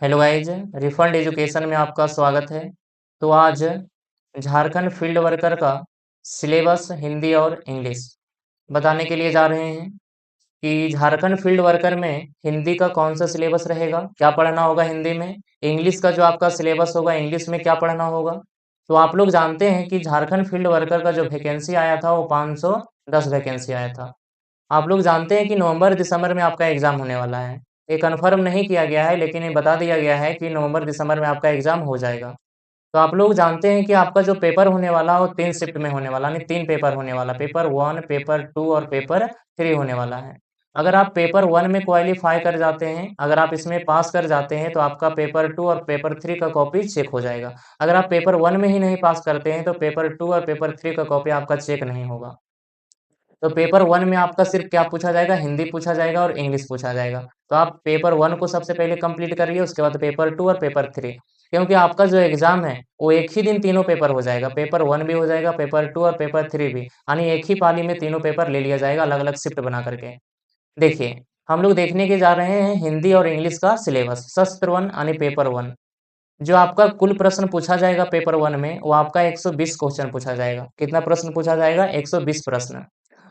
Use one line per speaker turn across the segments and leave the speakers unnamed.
Hello guys, refund education में आपका स्वागत है। तो आज झारखंड फील्ड वर्कर का सिलेबस हिंदी और इंग्लिश बताने के लिए जा रहे हैं कि झारखंड फील्ड वर्कर में हिंदी का कौन सा सिलेबस रहेगा, क्या पढ़ना होगा हिंदी में। इंग्लिश का जो आपका सिलेबस होगा, इंग्लिश में क्या पढ़ना होगा। तो आप लोग जानते हैं कि झारखंड फील्ड वर्कर का जो वैकेंसी आया था वो 510 वैकेंसी आया था। आप लोग जानते हैं कि नवंबर दिसंबर में आपका एग्जाम होने वाला है। ये कन्फर्म नहीं किया गया है, लेकिन ये बता दिया गया है कि नवंबर दिसंबर में आपका एग्जाम हो जाएगा। तो आप लोग जानते हैं कि आपका जो पेपर होने वाला है वो 3 शिफ्ट में होने वाला, यानी 3 पेपर होने वाला, पेपर 1, पेपर 2 और पेपर 3 होने वाला है। अगर आप पेपर 1 में क्वालीफाई कर जाते हैं, अगर आप इसमें पास कर जाते हैं तो आपका पेपर 2 और पेपर 3 का कॉपी चेक हो जाएगा। अगर आप पेपर 1 में ही नहीं पास करते हैं तो पेपर 2 और पेपर 3 का कॉपी आपका चेक नहीं होगा। तो पेपर 1 में आपका सिर्फ क्या पूछा जाएगा, हिंदी पूछा जाएगा और इंग्लिश पूछा जाएगा। तो आप पेपर 1 को सबसे पहले कंप्लीट करिए, उसके बाद पेपर 2 और पेपर 3। क्योंकि आपका जो एग्जाम है वो एक ही दिन तीनों पेपर हो जाएगा, पेपर 1 भी हो जाएगा, पेपर 2 और पेपर 3 भी, यानी एक ही पाली में तीनों पेपर ले लिया जाएगा, अलग अलग शिफ्ट बना करके। देखिए, हम लोग देखने के जा रहे हैं हिंदी और इंग्लिश का सिलेबस, शस्त्र 1 यानी पेपर 1। जो आपका कुल प्रश्न पूछा जाएगा पेपर 1 में वो आपका 120 क्वेश्चन पूछा जाएगा। कितना प्रश्न पूछा जाएगा? 120 प्रश्न।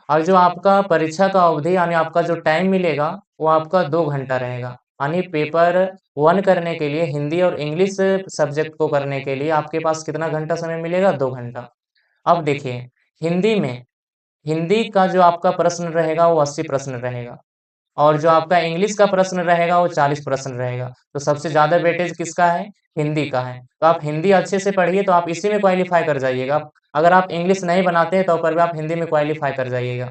और जो आपका परीक्षा का अवधि यानी आपका जो टाइम मिलेगा वो आपका 2 घंटा रहेगा। यानी पेपर 1 करने के लिए, हिंदी और इंग्लिश सब्जेक्ट को करने के लिए आपके पास कितना घंटा समय मिलेगा? 2 घंटा। अब देखिए, हिंदी में, हिंदी का जो आपका प्रश्न रहेगा वो 80 प्रश्न रहेगा और जो आपका इंग्लिश का प्रश्न रहेगा वो 40 प्रश्न रहेगा। तो सबसे ज़्यादा वेटेज किसका है? हिंदी का है। तो आप हिंदी अच्छे से पढ़िए तो आप इसी में क्वालीफाई कर जाइएगा। अगर आप इंग्लिश नहीं बनाते हैं तो पर भी आप हिंदी में क्वालीफाई कर जाइएगा।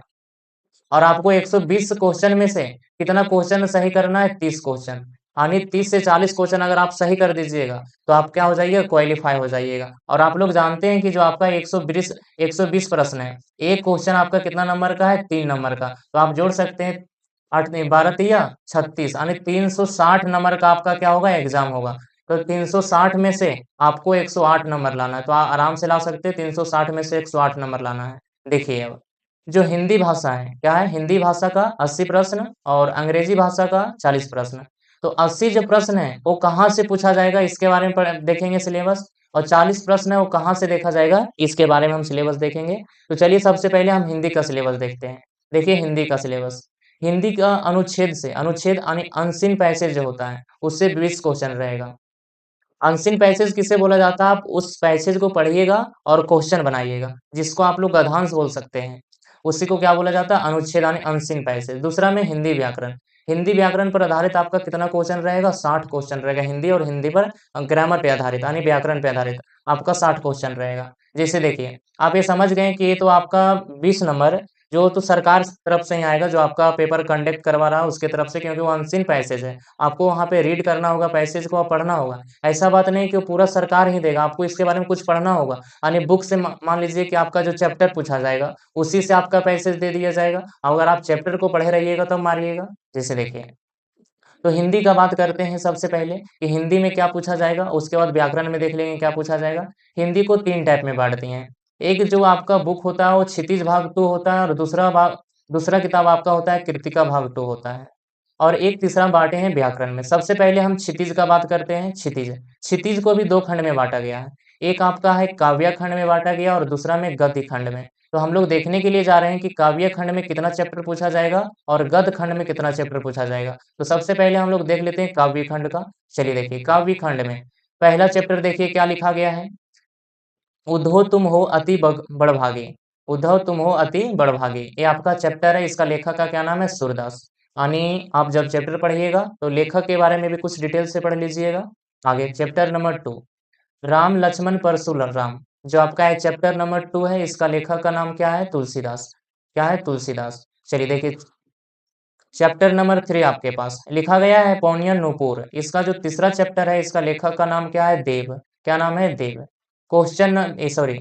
और आपको 120 क्वेश्चन में से कितना क्वेश्चन सही करना है? 30 क्वेश्चन। यानी 30 से 40 क्वेश्चन अगर आप सही कर दीजिएगा तो आप क्या हो जाइएगा? क्वालीफाई हो जाइएगा। और आप लोग जानते हैं कि जो आपका 120 प्रश्न है, एक क्वेश्चन आपका कितना नंबर का है? 3 नंबर का। तो आप जोड़ सकते हैं, 8 नहीं 12 तिया 36, यानी 360 नंबर का आपका क्या होगा? एग्जाम होगा। तो 360 में से आपको 108 नंबर लाना है। तो आप आराम से ला सकते हैं, 360 में से 108 नंबर लाना है। देखिए, अब जो हिंदी भाषा है, क्या है? हिंदी भाषा का 80 प्रश्न और अंग्रेजी भाषा का 40 प्रश्न। तो 80 जो प्रश्न है वो कहाँ से पूछा जाएगा इसके बारे में देखेंगे सिलेबस। और 40 प्रश्न है वो कहाँ से देखा जाएगा इसके बारे में हम सिलेबस देखेंगे। तो चलिए सबसे पहले हम हिंदी का सिलेबस देखते हैं। देखिए हिंदी का सिलेबस, हिंदी का अनुच्छेद से, अनुच्छेद यानी अनसीन पैसेज जो होता है उससे 20 क्वेश्चन रहेगा। अनसीन पैसेज किसे बोला जाता है? आप उस पैसेज को पढ़िएगा और क्वेश्चन बनाइएगा, जिसको आप लोग गद्यांश बोल सकते हैं। उसी को क्या बोला जाता है? अनुच्छेद यानी अनसीन पैसेज। दूसरा में हिंदी व्याकरण, हिंदी व्याकरण पर आधारित आपका कितना क्वेश्चन रहेगा? 60 क्वेश्चन रहेगा। हिंदी और हिंदी पर ग्रामर पे आधारित यानी व्याकरण पे आधारित आपका 60 क्वेश्चन रहेगा। जैसे देखिए, आप ये समझ गए कि ये तो आपका 20 नंबर जो तो सरकार तरफ से ही आएगा, जो आपका पेपर कंडक्ट करवा रहा है उसके तरफ से, क्योंकि वो अनसीन पैसेज है। आपको वहाँ पे रीड करना होगा, पैसेज को पढ़ना होगा। ऐसा बात नहीं कि वो पूरा सरकार ही देगा, आपको इसके बारे में कुछ पढ़ना होगा। यानी बुक से मान लीजिए कि आपका जो चैप्टर पूछा जाएगा उसी से आपका पैसेज दे दिया जाएगा। अगर आप चैप्टर को पढ़े रहिएगा तब मारिएगा। जैसे देखिए, तो हिंदी का बात करते हैं सबसे पहले कि हिंदी में क्या पूछा जाएगा, उसके बाद व्याकरण में देख लेंगे क्या पूछा जाएगा। हिंदी को 3 टाइप में बाँट दिए हैं। एक जो आपका बुक होता है वो क्षितिज भाग 2 होता है और दूसरा किताब आपका होता है कृतिका भाग 2 होता है। और एक तीसरा बाँटे हैं व्याकरण में। सबसे पहले हम क्षितिज का बात करते हैं। क्षितिज, क्षितिज को भी 2 खंड में बाँटा गया है। एक आपका है काव्य खंड में बाँटा गया और दूसरा में गद्य खंड में। तो हम लोग देखने के लिए जा रहे हैं कि काव्य खंड में कितना चैप्टर पूछा जाएगा और गद्य खंड में कितना चैप्टर पूछा जाएगा। तो सबसे पहले हम लोग देख लेते हैं काव्य खंड का। चलिए देखिए, काव्य खंड में पहला चैप्टर देखिए क्या लिखा गया है। उद्धव तुम हो अति बड़भागे, उद्धव तुम हो अति बड़भागे, ये आपका चैप्टर है। इसका लेखक का क्या नाम है? सूरदास। यानी आप जब चैप्टर पढ़िएगा तो लेखक के बारे में भी कुछ डिटेल से पढ़ लीजिएगा। आगे चैप्टर नंबर 2, राम लक्ष्मण परशुराम, जो आपका है चैप्टर नंबर 2 है। इसका लेखक का नाम क्या है? तुलसीदास। क्या है? तुलसीदास। चलिए देखिए, चैप्टर नंबर 3 आपके पास लिखा गया है पौनियन नूपुर। इसका जो तीसरा चैप्टर है इसका लेखक का नाम क्या है? देव। क्या नाम है? देव। सॉरी,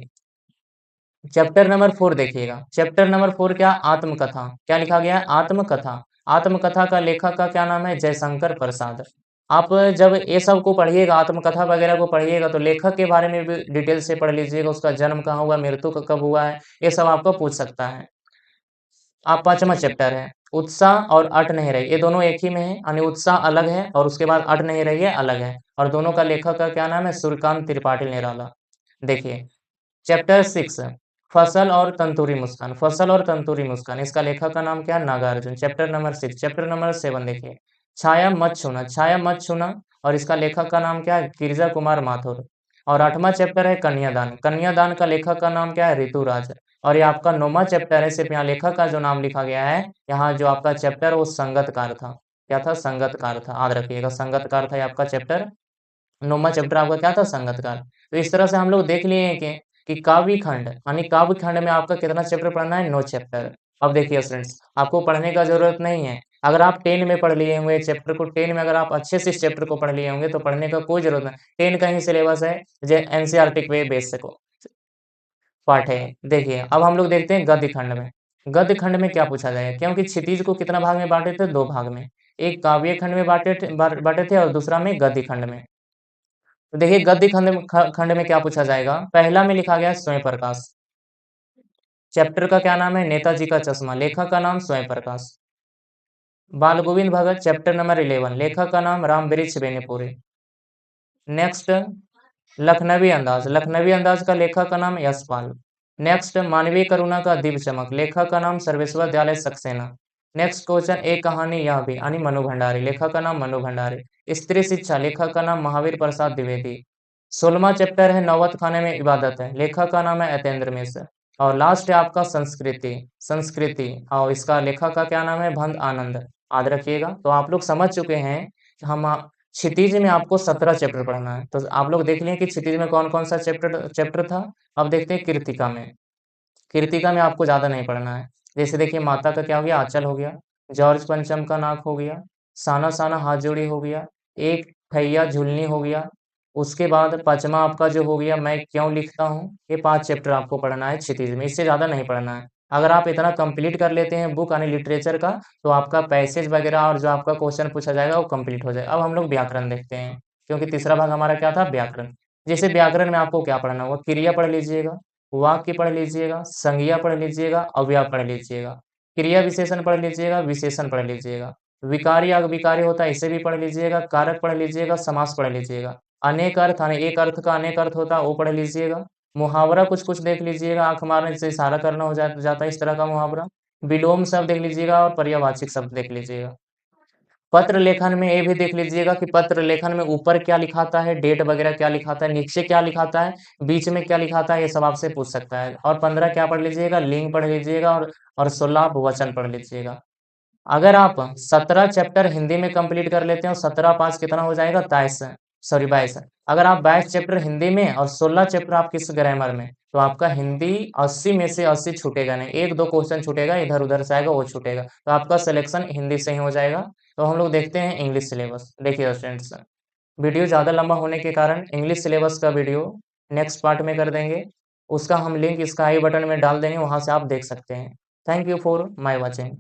चैप्टर नंबर 4 देखिएगा। चैप्टर नंबर 4 क्या? आत्मकथा। क्या लिखा गया है? आत्मकथा। आत्मकथा का लेखक का क्या नाम है? जयशंकर प्रसाद। आप जब ये सब को पढ़िएगा, आत्मकथा वगैरह को पढ़िएगा तो लेखक के बारे में भी डिटेल से पढ़ लीजिएगा, उसका जन्म कहाँ हुआ, मृत्यु कब हुआ है, ये सब आपको पूछ सकता है। आप 5वां चैप्टर है उत्साह और अट नहीं रही, ये दोनों एक ही में है, यानी उत्साह अलग है और उसके बाद अट नहीं रही है अलग है, और दोनों का लेखक का क्या नाम है? सूर्यकांत त्रिपाठी निराला। देखिए चैप्टर 6 फसल और तंतुरी मुस्कान, फसल और तंतुरी मुस्कान, इसका लेखक का नाम क्या है? Nagarjun. Chapter number 6। Chapter number 7 देखिए छाया मत छूना, छाया मत छूना, और इसका लेखक का नाम क्या है? गिरिजा कुमार माथुर। और 8वां चैप्टर है कन्यादान, कन्यादान का लेखक का नाम क्या है? ऋतुराज। और ये आपका 9वां चैप्टर है, सिर्फ यहाँ लेखक का जो नाम लिखा गया है, यहाँ जो आपका चैप्टर है वो संगतकार था। क्या था? संगतकार था, याद रखिएगा संगतकार था ये आपका चैप्टर। 9वां चैप्टर आपका क्या था? संगतकार। तो इस तरह से हम लोग देख लिए हैं कि काव्य खंड, यानी काव्य खंड में आपका कितना चैप्टर पढ़ना है? 9 चैप्टर। अब देखिए स्टूडेंट्स, आपको पढ़ने का ज़रूरत नहीं है। अगर आप 10 में पढ़ लिए होंगे चैप्टर को, 10 में अगर आप अच्छे से इस चैप्टर को पढ़ लिए होंगे तो पढ़ने का कोई ज़रूरत नहीं। 10 का ही सिलेबस है, जो एनसीईआरटी पे बेस को पाठ है। देखिए अब हम लोग देखते हैं गद्य खंड में। गद्य खंड में क्या पूछा जाएगा? क्योंकि क्षितिज को कितना भाग में बाँटे थे? 2 भाग में। एक काव्य खंड में बाँटे थे और दूसरा में गद्य खंड में। तो देखिए गद्य खंड में क्या पूछा जाएगा? पहला में लिखा गया है स्वयं प्रकाश। चैप्टर का क्या नाम है? नेताजी का चश्मा, लेखक का नाम स्वयं प्रकाश। बाल गोविंद भगत चैप्टर नंबर 11, लेखक का नाम रामवृक्ष बेनीपुरी। नेक्स्ट लखनवी अंदाज, लखनवी अंदाज का लेखक का नाम यशपाल। नेक्स्ट मानवीय करुणा का दिव्य चमक, लेखक का नाम सर्वेश्वर दयाल सक्सेना। नेक्स्ट क्वेश्चन एक कहानी यह भी, यानी मनु भंडारी, लेखक का नाम मनु भंडारी। स्त्री शिक्षा, लेखक का नाम महावीर प्रसाद द्विवेदी। 16वां चैप्टर है नौबत खाने में इबादत है, लेखक का नाम है यतेंद्र मिश्र। और लास्ट है आपका संस्कृति, संस्कृति, और इसका लेखक का क्या नाम है? भंद आनंद। याद रखिएगा। तो आप लोग समझ चुके हैं कि हम क्षितिज में आपको 17 चैप्टर पढ़ना है। तो आप लोग देख लिए कि क्षितिज में कौन-कौन सा चैप्टर चैप्टर था। अब देखते हैं कृतिका में। कृतिका में आपको ज़्यादा नहीं पढ़ना है। जैसे देखिए माता का क्या हो गया? आँचल हो गया, जॉर्ज पंचम का नाक हो गया, साना साना हाथ जोड़ी हो गया, एक ठैया झुलनी हो गया, उसके बाद पाँचवाँ आपका जो हो गया मैं क्यों लिखता हूँ, ये 5 चैप्टर आपको पढ़ना है क्षितिज में, इससे ज़्यादा नहीं पढ़ना है। अगर आप इतना कंप्लीट कर लेते हैं बुक यानी लिटरेचर का, तो आपका पैसेज वगैरह और जो आपका क्वेश्चन पूछा जाएगा वो कंप्लीट हो जाएगा। अब हम लोग व्याकरण देखते हैं, क्योंकि तीसरा भाग हमारा क्या था? व्याकरण। जैसे व्याकरण में आपको क्या पढ़ना होगा? क्रिया पढ़ लीजिएगा, वाक्य पढ़ लीजिएगा, संज्ञा पढ़ लीजिएगा, अव्यय पढ़ लीजिएगा, क्रिया विशेषण पढ़ लीजिएगा, विशेषण पढ़ लीजिएगा, विकारी अविकारी होता है इसे भी पढ़ लीजिएगा, कारक पढ़ लीजिएगा, समास पढ़ लीजिएगा, अनेक अर्थ यानी एक अर्थ का अनेक अर्थ होता है वो पढ़ लीजिएगा, मुहावरा कुछ-कुछ देख लीजिएगा, आँख मारने से इशारा करना हो जाता है इस तरह का मुहावरा, विलोम शब्द देख लीजिएगा और पर्यायवाची शब्द देख लीजिएगा। पत्र लेखन में ये भी देख लीजिएगा कि पत्र लेखन में ऊपर क्या लिखाता है, डेट वगैरह क्या लिखाता है, नीचे क्या लिखाता है, बीच में क्या लिखाता है, ये सब आपसे पूछ सकता है। और 15 क्या पढ़ लीजिएगा? लिंग पढ़ लीजिएगा और 16 आप वचन पढ़ लीजिएगा। अगर आप 17 चैप्टर हिंदी में कंप्लीट कर लेते हैं और 17 5 कितना हो जाएगा? 23 सॉरी 22। अगर आप 22 चैप्टर हिंदी में और 16 चैप्टर आप किस ग्रामर में, तो आपका हिंदी 80 में से 80 छूटेगा नहीं, 1-2 क्वेश्चन छूटेगा, इधर-उधर से आएगा वो छूटेगा। तो आपका सिलेक्शन हिंदी से ही हो जाएगा। तो हम लोग देखते हैं इंग्लिश सिलेबस। देखिए स्टूडेंट्स, वीडियो ज़्यादा लंबा होने के कारण इंग्लिश सिलेबस का वीडियो नेक्स्ट पार्ट में कर देंगे। उसका हम लिंक इसका आई बटन में डाल देंगे, वहाँ से आप देख सकते हैं। Thank you for my watching.